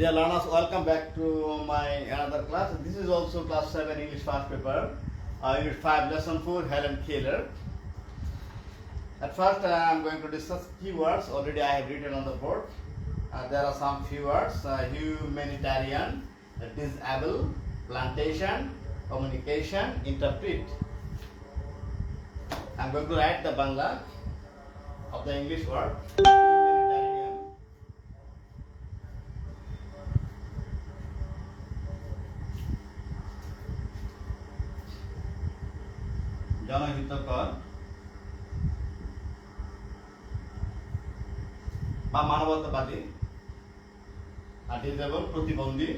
Dear learners, welcome back to my another class. This is also class 7 English fast paper, unit 5 lesson 4 Helen Keller. At first I am going to discuss keywords. Already I have written on the board. There are some few words: humanitarian, disable, plantation, communication, interpret. I am going to write the Bangla of the English word. Humanitarian, জনহিতকর বা মানবতাবাদী, আর disable প্রতিবন্ধী,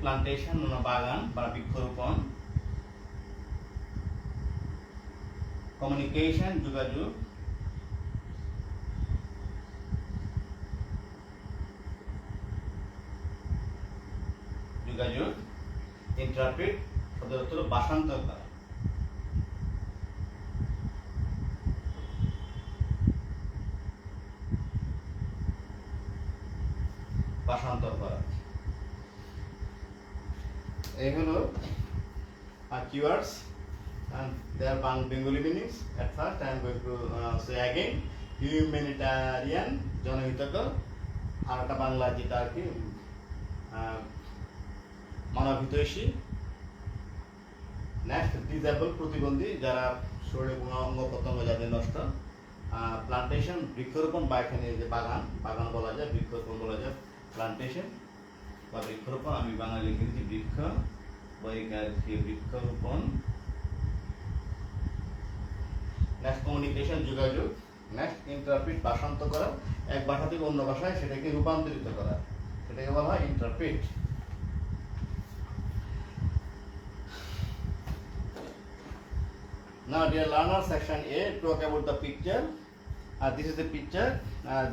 plantation বাগান বা বৃক্ষরোপণ, communication যোগাযোগ, যোগাযোগ, interpret শব্দের অর্থ ভাষান্তর করা। ভাষান্তর করা এই হলো keywords and their Bengali meanings. At first I am going to say again humanitarian জনহিতকর, আর একটা বাংলা যেটা আর কি মানবহিতৈষী। নেক্সট ডিসেবল প্রতিবন্ধী, যারা শরীরে কোনো অঙ্গ প্রত্যঙ্গ যাদের নষ্ট। প্লান্টেশন বৃক্ষরোপণ বা এখানে যে বাগান বলা যায়, বৃক্ষরোপণ বলা যায় প্লান্টেশন বা বৃক্ষরোপণ। আমি বাংলা লিখে দিচ্ছি বৃক্ষ বৃক্ষরোপণ। নেক্সট কমিউনিকেশন যোগাযোগ। নেক্সট ইন্টারপ্রিট ভাষান্তর করা, এক ভাষা থেকে অন্য ভাষায় সেটাকে রূপান্তরিত করা, সেটাকে বলা হয় interpret. Now dear learner, section A, talk about the picture. This is the picture.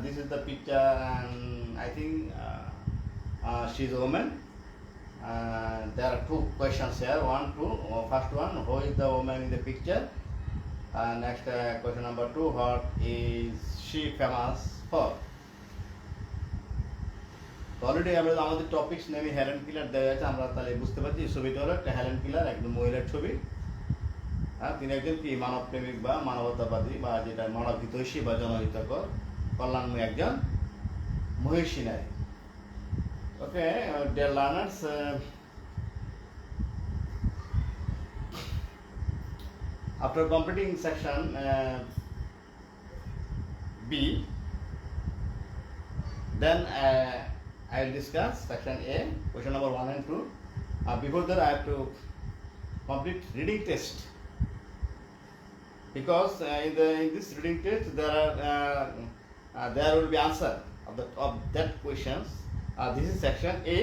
This is the picture, and I think she is a woman. There are two questions here. First one, who is the woman in the picture? Next question number 2, what is she famous for? Already আমরা আমাদের topics নেমে Helen Keller দেওয়া আছে, আমরা তাহলে বুঝতে পারছি ছবিটা হলো একটা হেলেন কিলার, একদম মহিলার ছবি। তিনি একজন কি মানব প্রেমিক বা মানবতাবাদী বা যেটা মানব হিতৈষী বা জনহিতকর কল্যাণময় একজন মহিষী নারী। Okay dear learners, after completing section B, then I will discuss section A, question number 1 and 2. Before that I have to complete reading test, because in this reading test there will be answer of that questions. This is section A.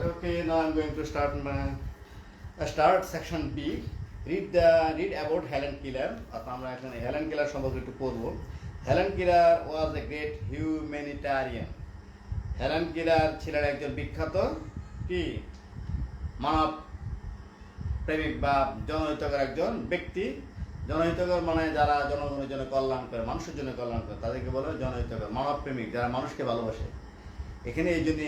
Okay, now I'm going to start section B. Read about Helen Keller. আমরা এখানে Helen Keller সম্পর্কে একটু পড়ব। Helen Keller was a great humanitarian. Helen Keller ছিলেন একজন বিখ্যাত কি মানব প্রেমিক বা জনহিতকর একজন ব্যক্তি। জনহিতকর মানে যারা জনগণের জন্য কল্যাণ করে, মানুষের জন্য কল্যাণ করে, তাদেরকে বলে জনহিতকর। মানব প্রেমিক যারা মানুষকে ভালোবাসে, এখানে এই জন্য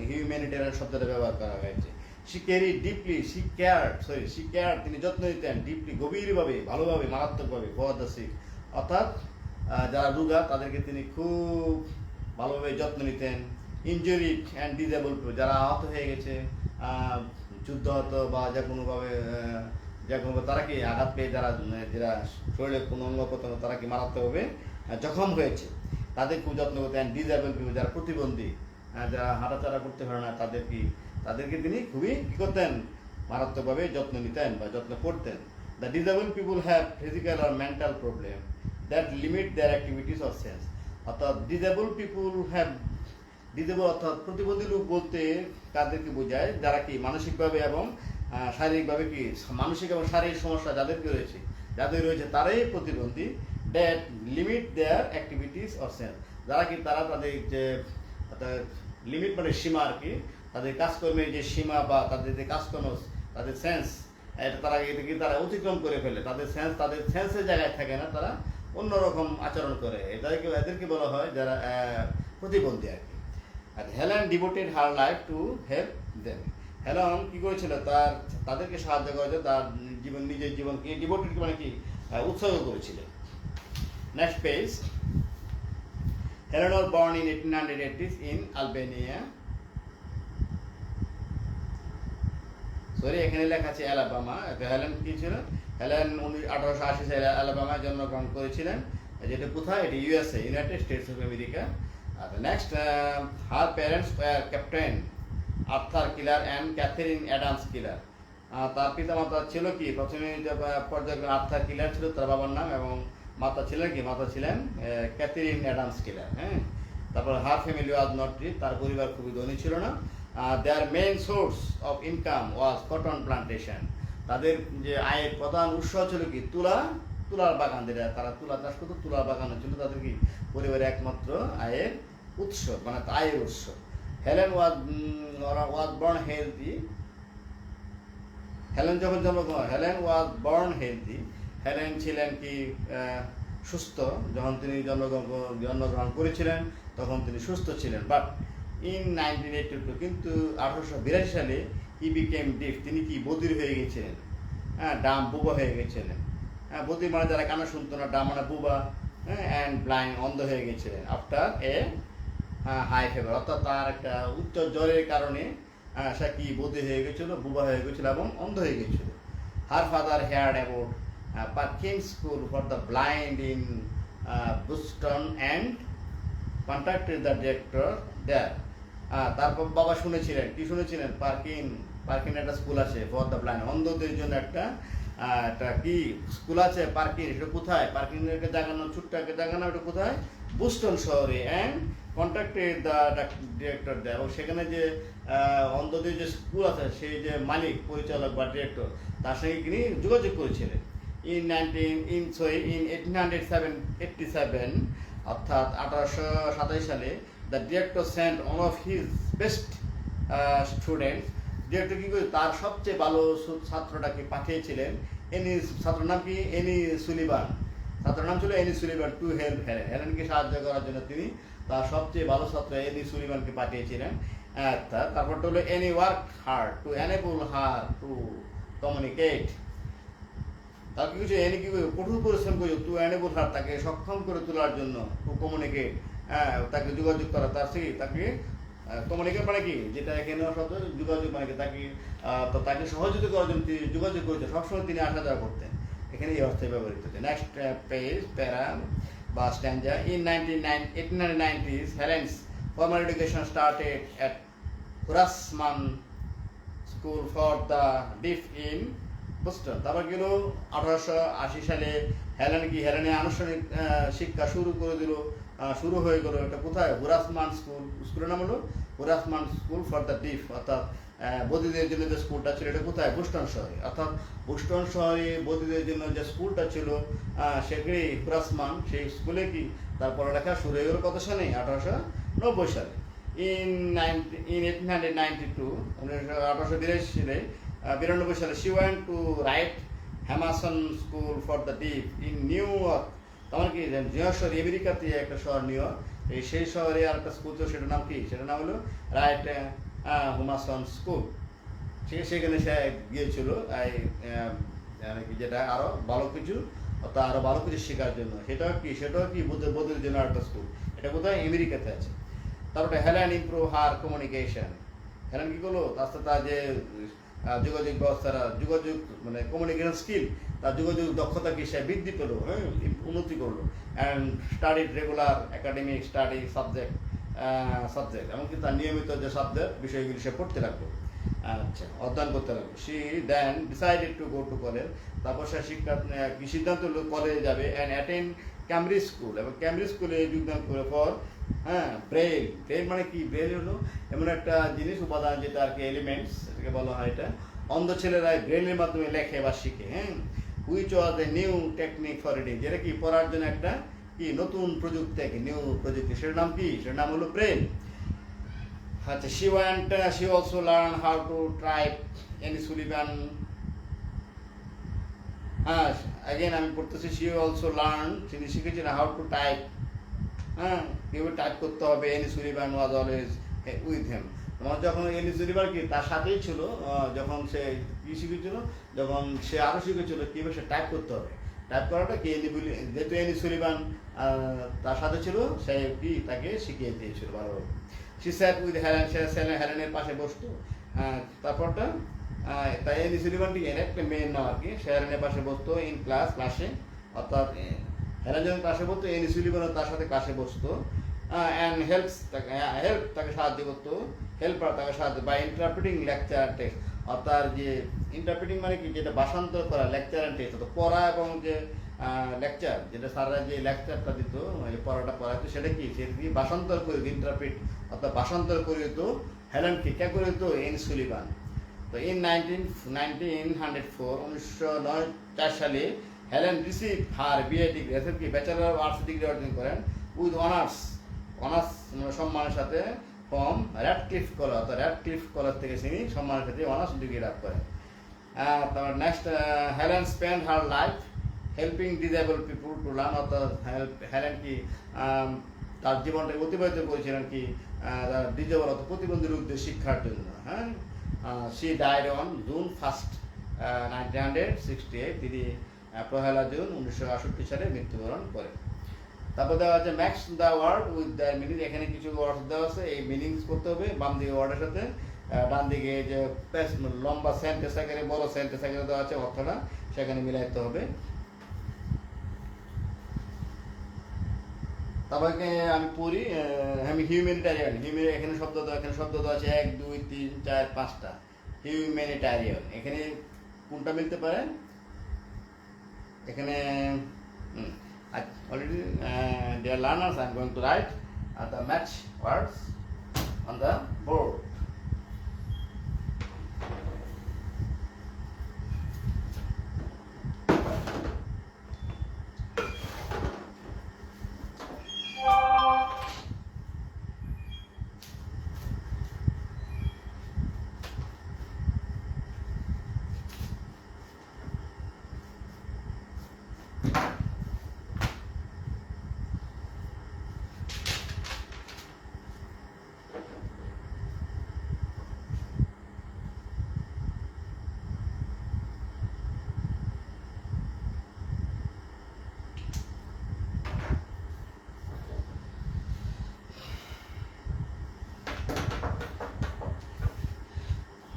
হিউম্যানিটারিয়ান শব্দটা ব্যবহার করা হয়েছে। she cared deeply, she cared, তিনি যত্ন নিতেন ডিপলি, গভীরভাবে, ভালোভাবে, মারাত্মকভাবে, for the sick, অর্থাৎ যারা রোগা তাদেরকে তিনি খুব ভালোভাবে যত্ন নিতেন। ইনজুরিড অ্যান্ড ডিসেবল, যারা আহত হয়ে গেছে, যুদ্ধ হতো বা যে কোনোভাবে তারা কি আঘাত পেয়ে যারা শরীরে কোনো অঙ্গ প্রত্যঙ্গ তারা কি মারাত্মকভাবে জখম হয়েছে, তাদের খুব যত্ন করতেন। ডিসেবল পিপল, যারা প্রতিবন্ধী, যারা হাঁটাচলা করতে পারে না, তাদেরকে তিনি খুবই কী করতেন, মারাত্মকভাবে যত্ন নিতেন বা যত্ন করতেন। The disable people have physical or mental problem that limit their activities of sense. অর্থাৎ ডিসেবল পিপুল হ্যাভ, ডিসেবল অর্থাৎ প্রতিবন্ধী লোক বলতে কাদেরকে বোঝায়, যারা কি মানসিকভাবে এবং শারীরিকভাবে কি মানসিক এবং শারীরিক সমস্যা যাদের রয়েছে তারাই প্রতিবন্ধী। That limit their activities or sense, যারা কি তারা তাদের যে লিমিট মানে সীমা আর কি, তাদের কাজকর্মের যে সীমা বা তাদের যে কাজকর্ম, তাদের সেন্স, এটা তারা এটা কি তারা অতিক্রম করে ফেলে, তাদের সেন্সের জায়গায় থাকে না, তারা অন্যরকম আচরণ করে, এদেরকে বলা হয় যারা প্রতিবন্ধী আর কি। আর Helen devoted her life to help them, Helen কি করেছিল, তাদেরকে সাহায্য করেছে, তার নিজের জীবনকে ডিভোটেড মানে কি উৎসর্গ করেছিলেন। Next page. Helen was born in 1880s in Albania, এখানে লেখা আছে অ্যালাবামা। হেলেন কি ছিল, হেলেন 1880 সালে অ্যালাবামায় জন্মগ্রহণ করেছিলেন, যেটা কোথায়, এটা USA, United States of America. আর next, her parents were captain Arthur Keller and Catherine Adams Keller. তার পিতামাতা ছিল কি, প্রথমে পর্যায়ে আর্থার কিলার ছিল তার বাবার নাম, এবং মাতা ছিলেন ক্যাথরিন অ্যাডামস কিলার। হ্যাঁ, তারপর her family was not rich, তার পরিবার খুবই ধনী ছিল না। Their main source of income was cotton plantation, তাদের যে আয়ের প্রধান উৎস ছিল কি তুলার বাগান, তারা তুলা চাষ করতো, তুলার বাগান ছিল তাদের কি পরিবারের একমাত্র আয়ের উৎস, মানে আয়ের উৎস। Helen was born healthy, Helen যখন জন্মগ্রহণ, Helen was born healthy, Helen ছিলেন কি সুস্থ, যখন তিনি জন্মগ্রহণ করেছিলেন তখন তিনি সুস্থ ছিলেন। বাট ইন 1982, কিন্তু 1882 সালে ই বিকেম ডিফ, তিনি কি বধির হয়ে গেছিলেন, হ্যাঁ, ডাম বুবা হয়ে গেছিলেন। হ্যাঁ, বধির মানে যারা কানে শুনতো না, ডাম মানে বুবা, হ্যাঁ, অ্যান্ড ব্লাইন্ড, অন্ধ হয়ে গেছিলেন। আফটার এ হাই ফিভার, অর্থাৎ তার একটা উচ্চ জ্বরের কারণে সে কি বধির হয়ে গেছিল, বুবা হয়ে গেছিল এবং অন্ধ হয়ে গেছিল। Her father heard about Perkins school for the blind in Boston and contacted the director there. তারপর বাবা শুনেছিলেন পার্কিন একটা স্কুল আছে ফর দ্য ব্লাইন্ড, অন্ধদের জন্য একটা কি স্কুল আছে, পার্কিন, সেটা কোথায়, পার্কিং একটা জায়গার নাম, ছোট্ট একটা জায়গার নাম, এটা কোথায়, বুস্টন শহরে। অ্যান্ড কন্ট্যাক্টেড দ্য ডিরেক্টর দেয়, এবং সেখানে যে অন্ধদের যে স্কুল আছে সেই যে মালিক, পরিচালক বা ডিরেক্টর, তার সঙ্গে তিনি যোগাযোগ করেছিলেন। ইন 1887, অর্থাৎ 1827 সালে, the director sent one of his best students, director কি করে তার সবচেয়ে ভালো ছাত্রটাকে পাঠিয়েছিলেন, ছাত্রের নাম কি, এনি সুলিভান, ছাত্রের নাম ছিল এনি সুলিভান, টু হেল্প হেলেনকে সাহায্য করার জন্য তিনি তার সবচেয়ে ভালো ছাত্র এনি সুলিভানকে পাঠিয়েছিলেন। তারপরটা হলো any work hard to enable her to communicate, তার কি কিছু এনি কি কঠোর পরিশ্রম করে টু এনেবল হার, তাকে সক্ষম করে তোলার জন্য, টু কমিউনিকেট, তাকে যোগাযোগ করা, তাকে কমিউনিকেট মানে কি, যেটা এখানে শব্দ যোগাযোগ মানে কি, তাকে সহযোগিতা করার জন্য তিনি যোগাযোগ করেছেন, সবসময় তিনি আসা যাওয়া করতেন, এখানে এই অর্থে ব্যবহৃত হচ্ছে। নেক্সট পেজ, প্যারা বা স্ট্যান্ডা। In 1890s, Helen's formal education started at Grassman School for the Deaf in Boston. তারপর গেল 1880 সালে হেলেনের আনুষ্ঠানিক শিক্ষা শুরু হয়ে গেল, এটা কোথায়, হুরাসমান স্কুল, স্কুলের নাম হলো হুরাসমান স্কুল ফর দ্য ডিফ, অর্থাৎ বধিরদের জন্য যে স্কুলটা ছিল এটা কোথায়, বোস্টন শহরে। অর্থাৎ বোস্টন শহরে বধিরদের জন্য যে স্কুলটা ছিল সেখানে হুরাসমান, সেই স্কুলে কি তার পড়ালেখা শুরু হয়ে গেল কত সালে, 1890 সালে। ইন 1892, 1882 সালে, 92 সালে, she went to Wright Emerson School for the Deaf in New York, তোমার কি নিউইয়র্ক, আমেরিকাতে একটা শহর নিউ ইয়র্ক, সেই শহরে আর একটা স্কুল ছিল, সেটার নাম কি, সেটার নাম হলো রাইট এমারসন স্কুল। ঠিক আছে, সেখানে সে গিয়েছিল যেটা আরো ভালো কিছু, অর্থাৎ আরো ভালো কিছু শেখার জন্য। সেটাও কি বৌদ্ধদের জন্য একটা স্কুল, এটা কোথায়, আমেরিকাতে আছে। তারপরে হেলেন ইমপ্রুভ হার কমিউনিকেশন, হেলেন কি করলো, তার সাথে তার যে যোগাযোগ ব্যবস্থাটা, যোগাযোগ মানে কমিউনিকেশন স্কিল, তার যোগাযোগ দক্ষতাকে সে বৃদ্ধি পেলো, হ্যাঁ, উন্নতি করলো। And studied regular academic study subject, এমনকি তার নিয়মিত যে সাবজেক্ট বিষয়গুলি সে পড়তে লাগলো, আচ্ছা, অধ্যয়ন করতে লাগলো। She then decided to go to college, তারপর সে সিদ্ধান্ত হলো কলেজে যাবে, অ্যান্ড অ্যাটেন্ড ক্যামব্রিজ স্কুল, এবং ক্যামব্রিজ স্কুলে যোগদান করে পর ব্রেল মানে কি, ব্রেল হলো এমন একটা জিনিস, উপাদান, যেটা আর কি এলিমেন্টস, এটাকে বলা হয়, এটা অন্ধ ছেলেরা ব্রেলের মাধ্যমে লেখে বা শিখে। হ্যাঁ, which was a new technique for reading, যেটা কি পড়ার জন্য একটা কি নতুন প্রযুক্তি, নিউ প্রযুক্তি, সেটার নাম কি, সেটার নাম হলো ব্রেল। আচ্ছা, she also learned how to type Annie Sullivan, হ্যাঁ again আমি পড়তেছি, she also learned, তিনি শিখেছেন how to type, হ্যাঁ কীভাবে টাইপ করতে হবে। Annie Sullivan was always with him, যখন Annie Sullivan কি তার সাথেই ছিল, যখন সে কি শিখেছিল, যখন সে আরও শিখেছিল কীভাবে সে টাইপ করতে হবে। টাইপ করাটা কি যেহেতু Annie Sullivan তার সাথে ছিল, সে কি তাকে শিখিয়ে দিয়েছিল ভালোভাবে। she sat with Helen, সে হেলেনের পাশে বসতো। তারপরটা তাই Annie Sullivan টি একটা মেয়ের নাম আর কি, সে হেলেনের পাশে বসতো ইন ক্লাসে, অর্থাৎ হেলেন যখন ক্লাসে বসতো, Annie Sullivan তার সাথে ক্লাসে বসতো। অ্যান্ড তাকে সাহায্য করতো, তাকে সাহায্য বাই ইন্টারপ্রিটিং লেকচার টেক্সট, অর্থাৎ যে ইন্টারপ্রিটিং মানে কি, যেটা ভাষান্তর করা, লেকচার অ্যান্ড টেক্সট, অর্থাৎ পড়া এবং যে লেকচার, যেটা স্যাররা যে লেকচারটা দিত, পড়াটা পড়াতো, সেটা কি, সেটা দিয়ে ভাষান্তর করে ইন্টারপ্রিট, অর্থাৎ ভাষান্তর করে দিত হেলেনকে, কে করে দিত, Annie Sullivan। তো ইন 1904 সালে হেলেন রিসিভ হার বিএ ডিগ্রি, কি ব্যাচেলর অফ আর্টস ডিগ্রি অর্জন করেন উইথ অনার্স সম্মানের সাথে ফ্রম র্যাডক্লিফ কলেজ, অর্থাৎ র্যাডক্লিফ কলেজ থেকে তিনি সম্মানের সাথে অনার্স ডিগ্রি লাভ করেন। তারপর next, Helen spend her life helping disable people to learn, অর্থাৎ হেলেন কি তার জীবনটাকে অতিবাহিত করেছিলেন কি ডিসেবল অর্থাৎ প্রতিবন্ধী লোকদের শিক্ষার জন্য। হ্যাঁ, she died on June 1st, 1968, তিনি 1 জুন 1968 সালে মৃত্যুবরণ করেন। তারপর দেওয়া আছে match the word with the meaning, এখানে কিছু ওয়ার্ড দেওয়া আছে, এই মিনিংস করতে হবে বাম দিকে ওয়ার্ডের সাথে, ডান দিকে যে লম্বা সেন্টেন্স আকারে, বড় সেন্টেন্স আকারে দেওয়া আছে অর্থটা, সেখানে মিলাইতে হবে। তারপরে আমি পড়ি, আমি হিউম্যানিটারিয়ান, এখানে শব্দ দেওয়া আছে 1 2 3 4 5টা। হিউম্যানিটারিয়ান এখানে কোনটা মিলতে পারে, এখানে already dear learners, I am going to write the match words on the board.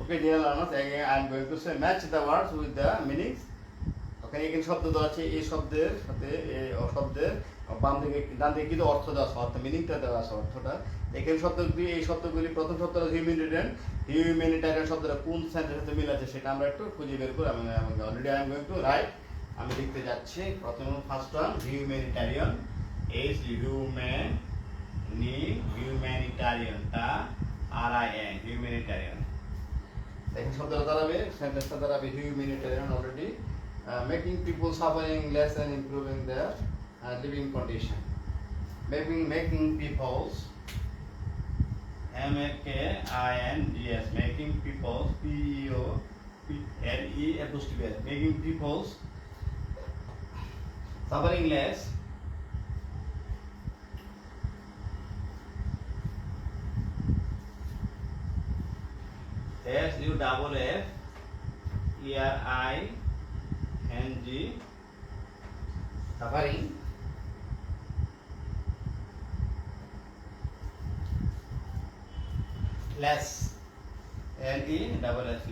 Okay, dear learners, again I am going to say match the words with the meanings. ওখানে এখানে শব্দ দেওয়া আছে, এই শব্দের সাথে এই শব্দের বাম দিকে ডান দিকে কিন্তু অর্থ দেওয়া আছে, অর্থ মিনিংটা দেওয়া আছে, অর্থটা এখানে শব্দগুলি, এই শব্দগুলি প্রথম শব্দটা হিউম্যানিটারিয়ান শব্দটা কোন সেন্টেন্সের সাথে মিল আছে সেটা আমরা একটু খুঁজে বের করে already I am going to right, আমি লিখতে যাচ্ছি। প্রথম ফার্স্ট ওয়ান হিউম্যানিটারিয়ান, হিউম্যানিটারিয়ান টা RIN হিউম্যানিটারিয়ান। এখন শব্দটা দাঁড়াবে, সেন্টেন্সটা দাঁড়াবে humanitarian already, making people suffering less and improving their living condition. Making people's MAKINGS, making people's PEOPLES, making people's suffering less SUFFERING suffering less,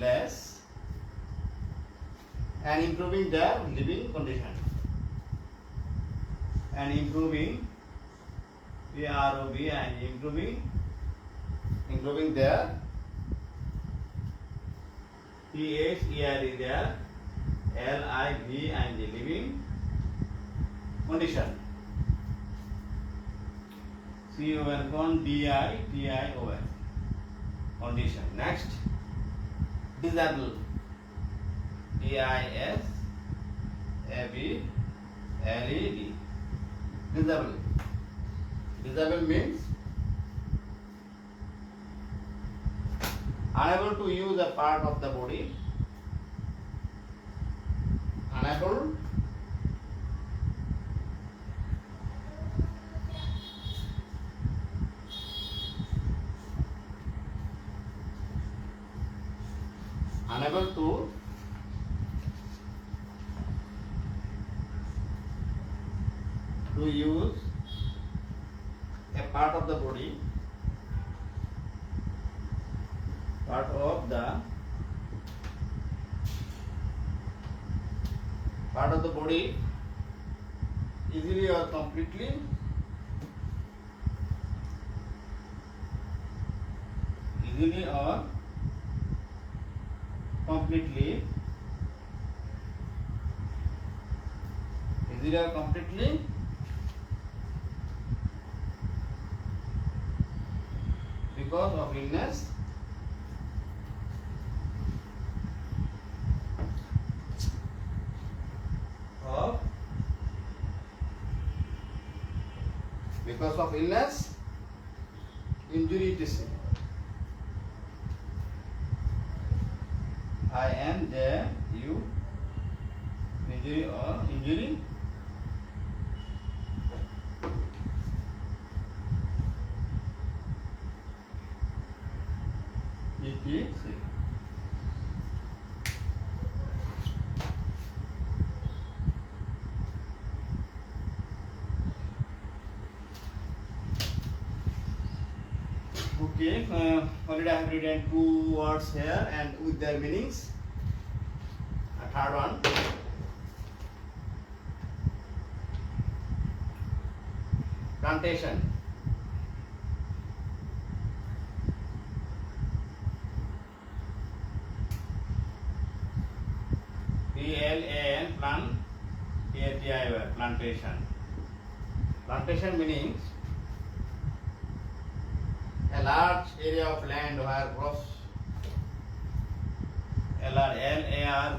less, and improving their living condition, and improving and improving their their living condition. CONDITION condition. Next, disable, DISABLE, Ability. Disable. Disable means unable to use a part of the body. Unable to use a part of the body, easily or completely, because of illness, injury, etc. INJU, injury or injury. etc. Okay, already I have written 2 words here and with their meanings. A third one. Plantation. PLAN, plantation. Plantation meaning a large area of land where crops, large area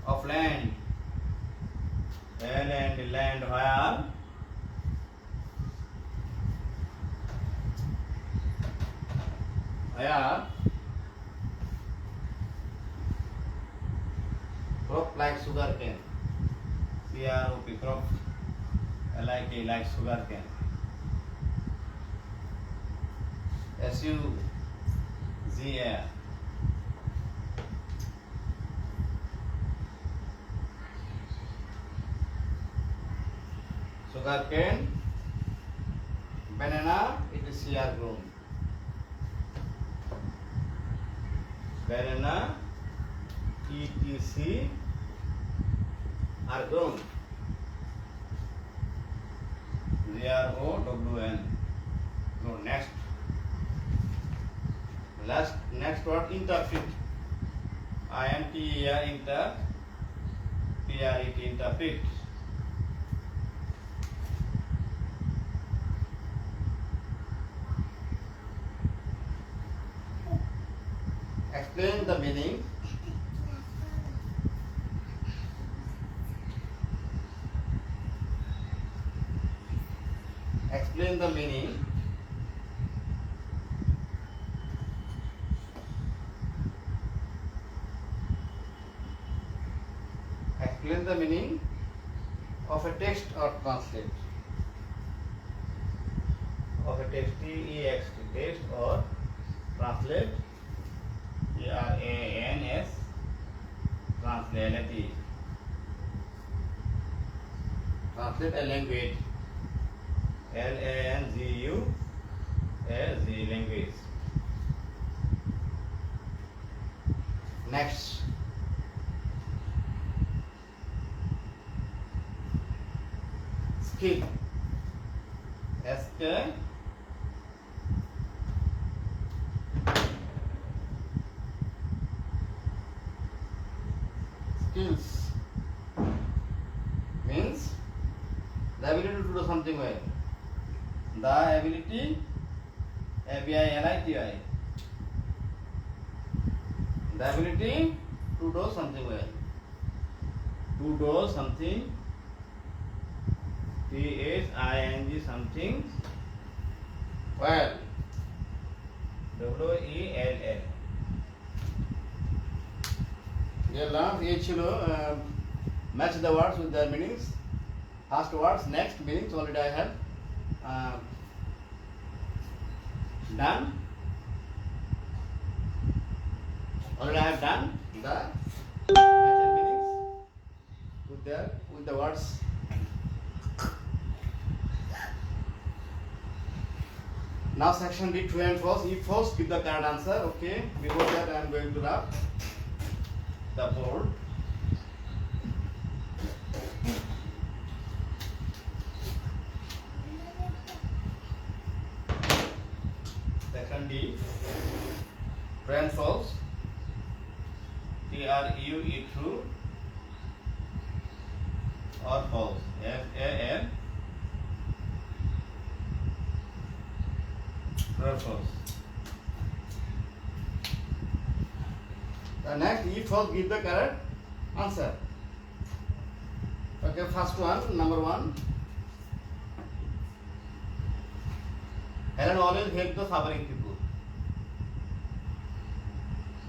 of land, land where crop like sugarcane. CROP, crop like sugarcane. SUGA, sugarcane. Banana, it is CR grown. Banana, ETC are grown. GROWN. So next word, interpret. INTER, PRET, interpret. Explain the meaning. Explain the meaning. Explain the meaning of a text or translate. Of a text, TEXT, text or translate. TRANS, translate. Translate a language. LANGU, language. Next. Skill. SK. Skills means the ability to do something well. The ability, ABILITY, The ability to do something well. To do something. T-H-I-N-G something well. W-E-L-L. They learned each match the words with their meanings. First words, next meanings already I have done. Already I have done the match meanings with the words. Now section D, true and false. If false, give the correct answer. Okay. Before that, I am going to rub the board. Section D, true and false. T-R-U-E, true or false. F-A-L. True or false. The next, if false, give the correct answer. Okay, first one, number 1. Helen always help the suffering people.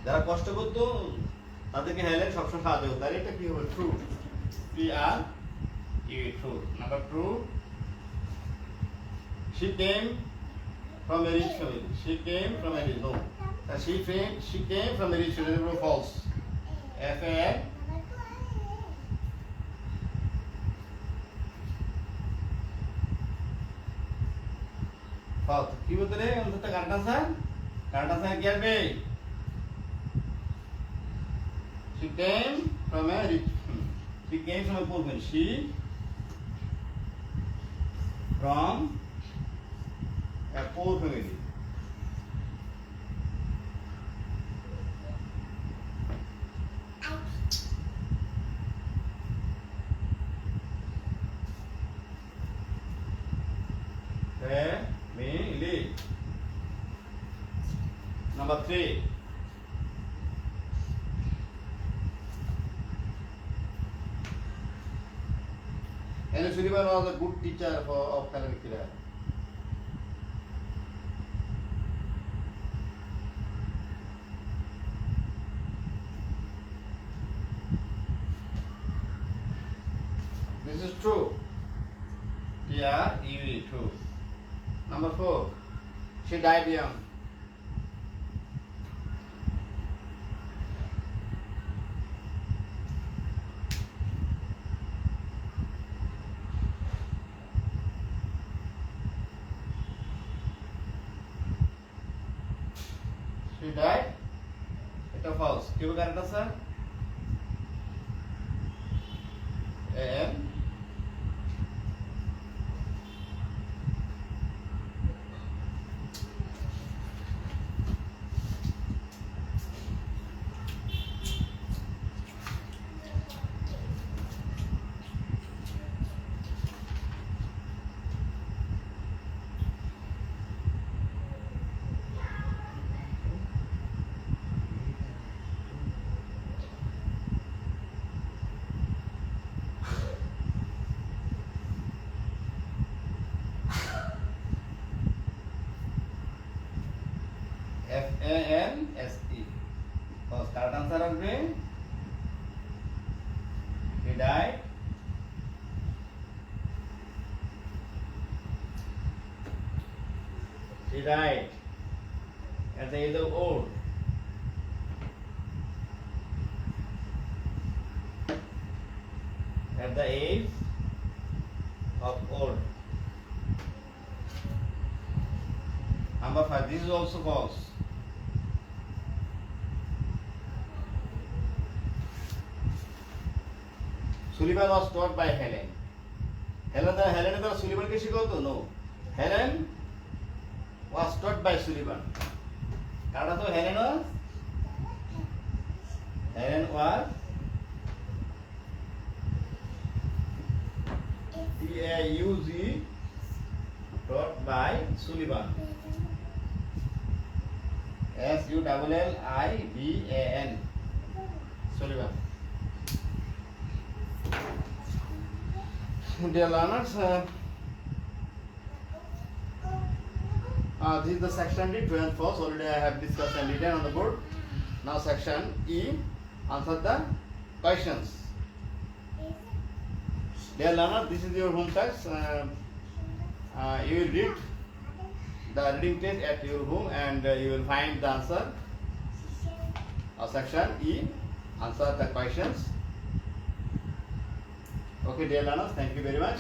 যারা কষ্ট করতো তাদেরকে Helen সবসময় সাহায্য করতো। আর এটা কি হবে? True. T-R-U, true. Number 2. She came from a rich family. She came from a rich home. She came from a rich family. False. F-A-L. False. কি বলতে রে? অন্তত কারেক্ট আনসার? কারেক্ট আনসার কি আসবে? She came from a rich. She came from a poor family. She from a poor family. Family. Number 3. Henry Sullivan was a good teacher of Helen Keller. This is true. T-R-U-E, true. Number 4. She died young. She died. It's a false. Give a correct answer. A-M. F-A-N-S-E. First, correct answer will be he died. He died at the age of old. At the age of old. Number 5. This is also false. Sullivan was taught by Helen. Helen দ্বারা সুলিভানকে শিখাতো? No. Helen was taught by Sullivan. কারণ তো Helen was T-A-U-Z taught by Sullivan. S-U SULLIVAN. Sullivan. Dear learners, this is the section D, true and false. Already I have discussed and written on the board. Now section E, answer the questions. Dear learners, this is your home text. You will read the reading test at your home and you will find the answer. Section E, answer the questions. Okay, dear learners, thank you very much.